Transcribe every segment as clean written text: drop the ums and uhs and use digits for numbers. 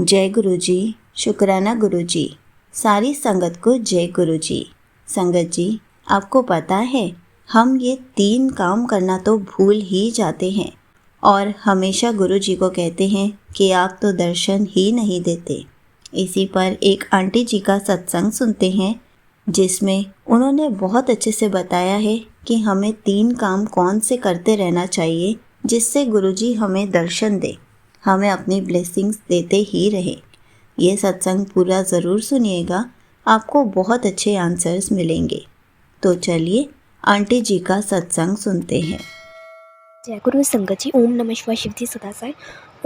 जय गुरु जी। शुक्राना गुरु जी। सारी संगत को जय गुरु जी। संगत जी, आपको पता है हम ये 3 काम करना तो भूल ही जाते हैं और हमेशा गुरु जी को कहते हैं कि आप तो दर्शन ही नहीं देते। इसी पर एक आंटी जी का सत्संग सुनते हैं जिसमें उन्होंने बहुत अच्छे से बताया है कि हमें 3 काम कौन से करते रहना चाहिए जिससे गुरु जी हमें दर्शन दे, हमें अपनी ब्लेसिंग्स देते ही रहे। ये सत्संग पूरा ज़रूर सुनिएगा, आपको बहुत अच्छे आंसर्स मिलेंगे। तो चलिए आंटी जी का सत्संग सुनते हैं। जय गुरु संगत जी। ओम नमः शिवाय। शिव जी सदा साई।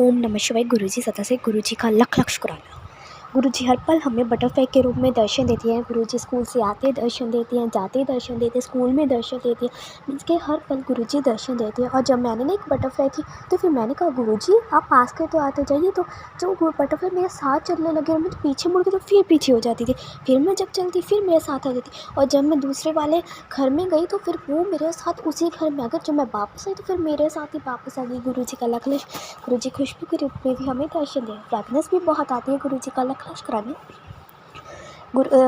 ओम नमः शिवाय। गुरु जी सदा साई। गुरु जी का लख लख शुक्राना। गुरु जी हर पल हमें बटरफ्लाई के रूप में दर्शन देती हैं। गुरु जी स्कूल से आते दर्शन देती हैं, जाते दर्शन देते हैं, स्कूल में दर्शन देती हैं। मीन्स के हर पल गुरु जी दर्शन देती हैं। और जब मैंने ना एक बटरफ्लाई थी तो फिर मैंने कहा गुरु जी आप पास के तो आते जाइए, तो जो बटरफ्लाई मेरे साथ चलने लगे और मैं तो पीछे मुड़ के तो फिर पीछे हो जाती थी, फिर मैं जब चलती फिर मेरे साथ आ जाती। और जब मैं दूसरे वाले घर में गई तो फिर वो मेरे साथ उसी घर में आ गए। जब मैं वापस आई तो फिर मेरे साथ ही वापस आ गई। गुरु जी का लख लख। गुरु जी खुशबू के रूप में भी हमें दर्शन दें। फ्रेगनेंस भी बहुत आती है गुरु जी का लख लख शुक्राना।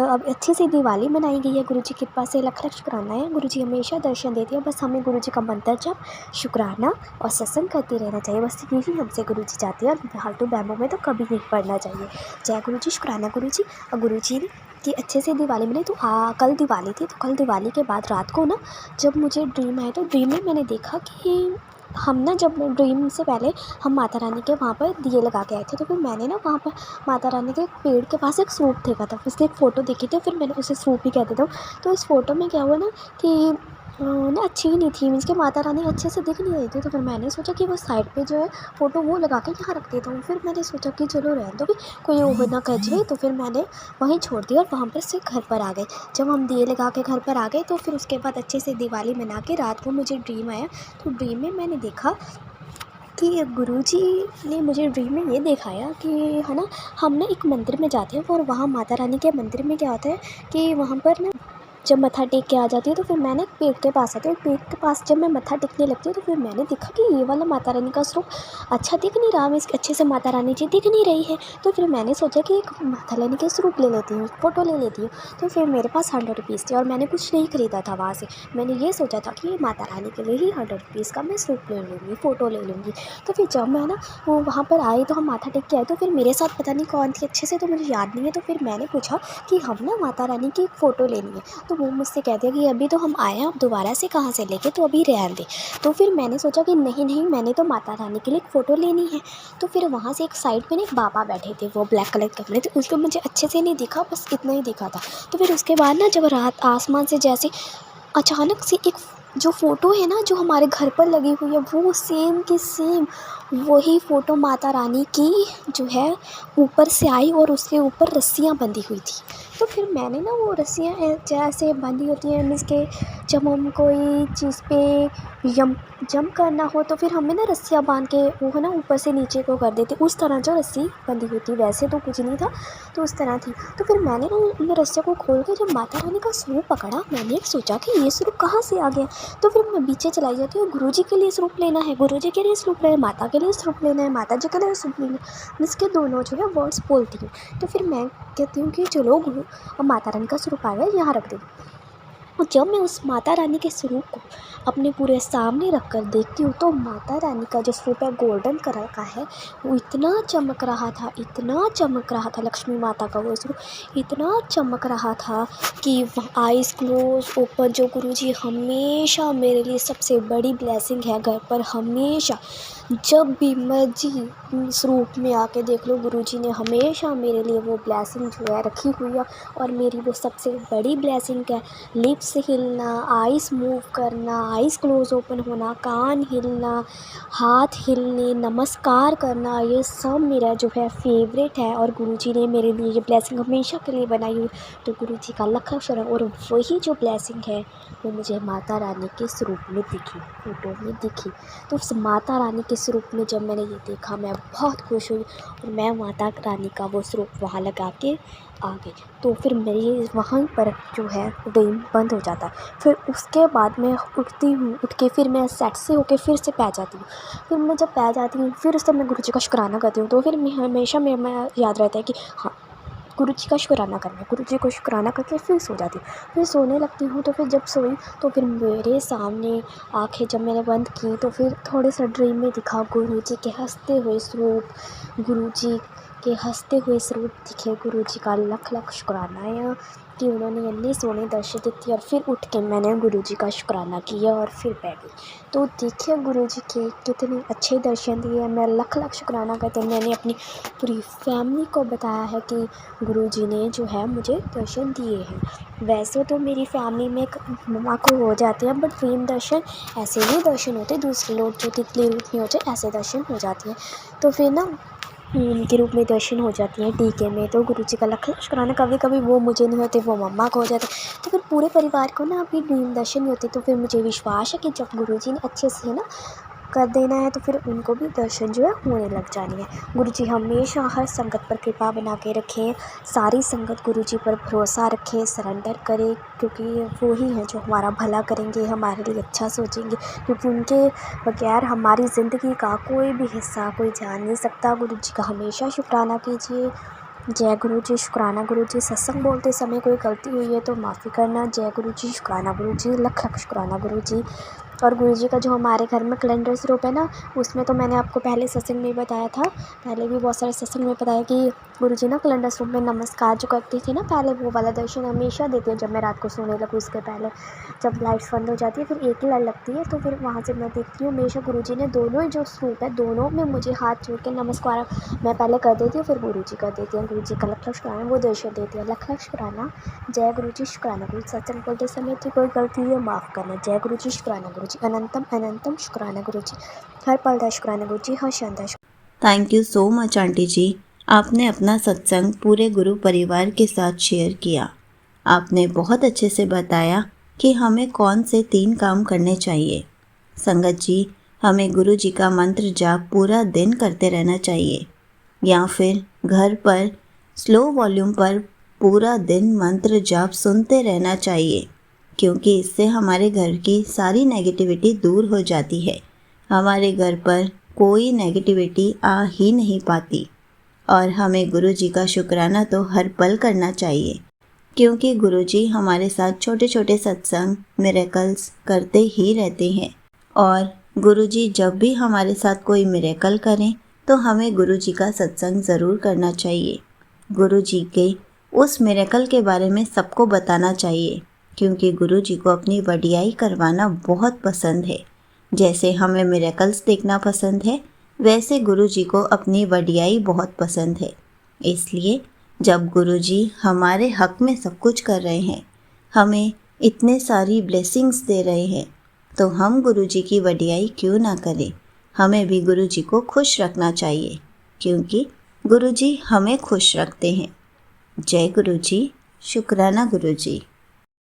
अब अच्छी सी दिवाली मनाई गई है। गुरु जी की कृपा से लख लख शुक्राना है। गुरु जी हमेशा दर्शन देते हैं। बस हमें गुरु जी का मंत्र जप, शुक्राना और सत्संग करते रहना चाहिए। बस यही हमसे गुरु जी चाहते हैं और फालतू बैमों में तो कभी नहीं पड़ना चाहिए। जय गुरु जी। शुक्राना गुरु जी। और गुरु जी ने कि अच्छे से दिवाली मनाई। तो कल दिवाली थी, तो कल दिवाली के बाद रात को ना जब मुझे ड्रीम आया तो ड्रीम में मैंने देखा कि हम ना जब ड्रीम से पहले हम माता रानी के वहाँ पर दिए लगा के आए थे। तो फिर मैंने ना वहाँ पर माता रानी के पेड़ के पास एक सूप देखा था, उसकी एक फ़ोटो देखी थी, फिर मैंने उसे सूप ही कह देता हूँ। तो इस फ़ोटो में क्या हुआ ना कि ना अच्छी ही नहीं थी, मीन्स कि माता रानी अच्छे से दिख नहीं रही थी। तो फिर मैंने सोचा कि वो साइड पे जो है फ़ोटो वो लगा के यहाँ रख देता हूँ। फिर मैंने सोचा कि चलो रहने दो भी, कोई ओवर ना कर जाए। तो फिर मैंने वहीं छोड़ दिया और वहाँ पर से घर पर आ गए। जब हम दिए लगा के घर पर आ गए तो फिर उसके बाद अच्छे से दिवाली मना के रात को मुझे ड्रीम आया। तो ड्रीम में मैंने देखा कि गुरुजी ने मुझे ड्रीम में ये दिखाया कि है ना, हम ना एक मंदिर में जाते हैं और वहाँ माता रानी के मंदिर में क्या होता है कि वहाँ पर ना जब मत्था टेक के आ जाती है तो फिर मैंने एक पेड़ के पास आती हूँ। पेड़ के पास जब मैं मत्था टेकने लगती हूँ तो फिर मैंने देखा कि ये वाला माता रानी का स्वरूप अच्छा दिख नहीं रहा, इसके अच्छे से माता रानी जी दिख नहीं रही है। तो फिर मैंने सोचा कि एक माता रानी के स्वरूप ले लेती हूँ, फ़ोटो ले लेती हूँ। तो फिर मेरे पास 100 रुपीज़ थे और मैंने कुछ नहीं ख़रीदा था वहाँ से। मैंने ये सोचा था कि माता रानी के लिए ही 100 रुपीज़ का मैं स्वरूप ले लूँगी, फ़ोटो ले लूँगी। तो फिर जब मैं ना वो वहाँ पर आई तो हम माथा टेक के आए तो फिर मेरे साथ पता नहीं कौन थी, अच्छे से तो मुझे याद नहीं है। तो फिर मैंने पूछा कि हम ना माता रानी की एक फ़ोटो लेनी है। तो वो मुझसे कहते हैं कि अभी तो हम आए हैं, अब दोबारा से कहाँ से लेके, तो अभी रहने दे। तो फिर मैंने सोचा कि नहीं मैंने तो माता रानी के लिए एक फ़ोटो लेनी है। तो फिर वहाँ से एक साइड पे ना एक बाबा बैठे थे, वो ब्लैक कलर के कपड़े थे, उसको मुझे अच्छे से नहीं दिखा, बस इतना ही दिखा था। तो फिर उसके बाद ना जब रात आसमान से जैसे अचानक से एक जो फ़ोटो है ना जो हमारे घर पर लगी हुई है वो सेम की सेम वही फ़ोटो माता रानी की जो है ऊपर से आई और उसके ऊपर रस्सियाँ बंधी हुई थी। तो फिर मैंने ना वो रस्सियाँ जैसे बंधी होती हैं, मीन्स के जब हम कोई चीज़ पे जंप करना हो तो फिर हमें ना रस्सियाँ बांध के वो है ना ऊपर से नीचे को कर देते, उस तरह जो रस्सी बंधी हुई थी। वैसे तो कुछ नहीं था, तो उस तरह थी। तो फिर मैंने ना उन रस्सियों को खोल के जब माता रानी का स्वरूप पकड़ा, मैंने सोचा कि ये स्वरूप कहाँ से आ गया। तो फिर मैं पीछे चलाई जाती हूँ, गुरु जी के लिए स्वरूप लेना है, गुरु जी के लिए स्वरूप लेना है, माता के लिए स्वरूप लेना है, माता जी के लिए स्वरूप लेना है, इसके दोनों जो है वर्ड्स बोलती हूँ। तो फिर मैं कहती हूँ कि चलो गुरु माता रानी का स्वरूप आ गया, यहाँ रख दे। और जब मैं उस माता रानी के स्वरूप को अपने पूरे सामने रख कर देखती हूँ तो माता रानी का जो स्वरूप है गोल्डन कलर का है, वो इतना चमक रहा था, इतना चमक रहा था। लक्ष्मी माता का वो स्वरूप इतना चमक रहा था कि आइज़ क्लोज ओपन। जो गुरुजी हमेशा मेरे लिए सबसे बड़ी ब्लेसिंग है घर पर, हमेशा जब भी मर्जी स्वरूप में आके देख लो, गुरुजी ने हमेशा मेरे लिए वो ब्लेसिंग जो है रखी हुई है। और मेरी वो सबसे बड़ी ब्लेसिंग है लिप्स हिलना, आइज़ मूव करना, आइज़ क्लोज ओपन होना, कान हिलना, हाथ हिलने, नमस्कार करना, ये सब मेरा जो है फेवरेट है। और गुरुजी ने मेरे लिए ये ब्लेसिंग हमेशा के लिए बनाई हुई। तो गुरुजी का लख लख शुक्र। और वही जो ब्लेसिंग है वो मुझे माता रानी के स्वरूप में दिखी, फ़ोटो में दिखी। तो उस माता रानी के के स्वरूप में जब मैंने ये देखा मैं बहुत खुश हुई और मैं माता रानी का वो स्वरूप वहाँ लगा के आ गई। तो फिर मेरी वहाँ पर जो है ड्रीम बंद हो जाता है। फिर उसके बाद मैं उठती हूँ, उठ के फिर मैं सेट से होके फिर से पै जाती हूँ। फिर मैं जब पै जाती हूँ फिर उससे मैं गुरुजी का शुक्राना करती हूँ। तो फिर मैं हमेशा मेरे में याद रहता है कि हाँ, गुरुजी का शुक्राना करना है। गुरुजी को शुक्राना करके फिर सो जाती हूँ। फिर सोने लगती हूँ तो फिर जब सोई तो फिर मेरे सामने आँखें जब मैंने बंद की तो फिर थोड़े सा ड्रीम में दिखा गुरुजी के हँसते हुए स्वरूप। गुरुजी के हँसते हुए स्वरूप दिखे। गुरुजी का लख लख शुक्राना है कि उन्होंने इतने सोने दर्शन दिए। और फिर उठ के मैंने गुरुजी का शुक्राना किया और फिर पै गई। तो देखिए गुरुजी के कितने अच्छे दर्शन दिए। मैं लख लख शुक्राना करते मैंने अपनी पूरी फैमिली को बताया है कि गुरुजी ने जो है मुझे दर्शन दिए हैं। वैसे तो मेरी फैमिली में मम्मा को हो जाते हैं, बट ड्रीम दर्शन ऐसे ही दर्शन होते, दूसरे लोग जो तितली रूप में होते ऐसे दर्शन हो जाते हैं। तो फिर ना उनके रूप में दर्शन हो जाती हैं टीके में। तो गुरुजी का लख लख शुक्राना। कभी कभी वो मुझे नहीं होते, वो मम्मा को हो जाते। तो फिर पूरे परिवार को ना अभी ड्रीम दर्शन नहीं होते। तो फिर मुझे विश्वास है कि जब गुरुजी ने अच्छे से ना कर देना है तो फिर उनको भी दर्शन जो है होने लग जानी है। गुरुजी हमेशा हर संगत पर कृपा बना के रखें। सारी संगत गुरुजी पर भरोसा रखें, सरेंडर करें, क्योंकि वो ही हैं जो हमारा भला करेंगे, हमारे लिए अच्छा सोचेंगे। क्योंकि उनके बगैर हमारी ज़िंदगी का कोई भी हिस्सा कोई जान नहीं सकता। गुरुजी का हमेशा शुक्राना कीजिए। जय गुरुजी, शुक्राना गुरुजी। सत्संग बोलते समय कोई गलती हुई है तो माफ़ी करना। जय गुरुजी, शुक्राना गुरुजी, लख लख शुक्राना गुरुजी। और गुरुजी का जो हमारे घर में कैलेंडर स्वरूप है ना, उसमें तो मैंने आपको पहले सत्संग में बताया था, पहले भी बहुत सारे सत्संग में बताया कि गुरुजी ना कैलेंडर स्वरूप में नमस्कार जो करती थी ना पहले, वो वाला दर्शन हमेशा देती है। जब मैं रात को सोने लगूँ उसके पहले, जब लाइट्स बंद हो जाती है फिर एक ही लाइट लगती है, तो फिर वहाँ से मैं देखती हूँ हमेशा गुरुजी ने दोनों जो स्वरूप है दोनों में मुझे हाथ जोड़ के नमस्कार मैं पहले कर देती हूँ, फिर गुरुजी कर देती हैं। गुरुजी का लख लख शुक्राना, वो दर्शन देती है। लख लख शुक्राना। जय गुरुजी, शुक्राना गुरुजी। सत्संग बोलते समय तो कोई गलती है माफ़ करना। जय गुरुजी, शुक्राना गुरुजी। अनंतम अनंतम शुक्राना गुरुजी। हर पल दा शुक्राना गुरुजी, हर क्षण दा। Thank you so much auntie ji. आपने अपना सत्संग पूरे गुरु परिवार के साथ शेयर किया। आपने बहुत अच्छे से बताया कि हमें कौन से 3 काम करने चाहिए। संगत जी, हमें गुरु जी का मंत्र जाप पूरा दिन करते रहना चाहिए, या फिर घर पर स्लो वॉल्यूम पर पूरा दिन मंत्र जाप सुनते रहना चाहिए, क्योंकि इससे हमारे घर की सारी नेगेटिविटी दूर हो जाती है। हमारे घर पर कोई नेगेटिविटी आ ही नहीं पाती। और हमें गुरु जी का शुक्राना तो हर पल करना चाहिए, क्योंकि गुरु जी हमारे साथ छोटे छोटे सत्संग मिरेकल्स करते ही रहते हैं। और गुरु जी जब भी हमारे साथ कोई मिरेकल करें तो हमें गुरु जी का सत्संग ज़रूर करना चाहिए। गुरु जी के उस मिरेकल के बारे में सबको बताना चाहिए, क्योंकि गुरु जी को अपनी वडियाई करवाना बहुत पसंद है। जैसे हमें मिरेकल्स देखना पसंद है, वैसे गुरु जी को अपनी वडियाई बहुत पसंद है। इसलिए जब गुरु जी हमारे हक में सब कुछ कर रहे हैं, हमें इतने सारी ब्लेसिंग्स दे रहे हैं, तो हम गुरु जी की वडियाई क्यों ना करें। हमें भी गुरु जी को खुश रखना चाहिए, क्योंकि गुरु जी हमें खुश रखते हैं। जय गुरु जी, शुक्राना गुरु जी।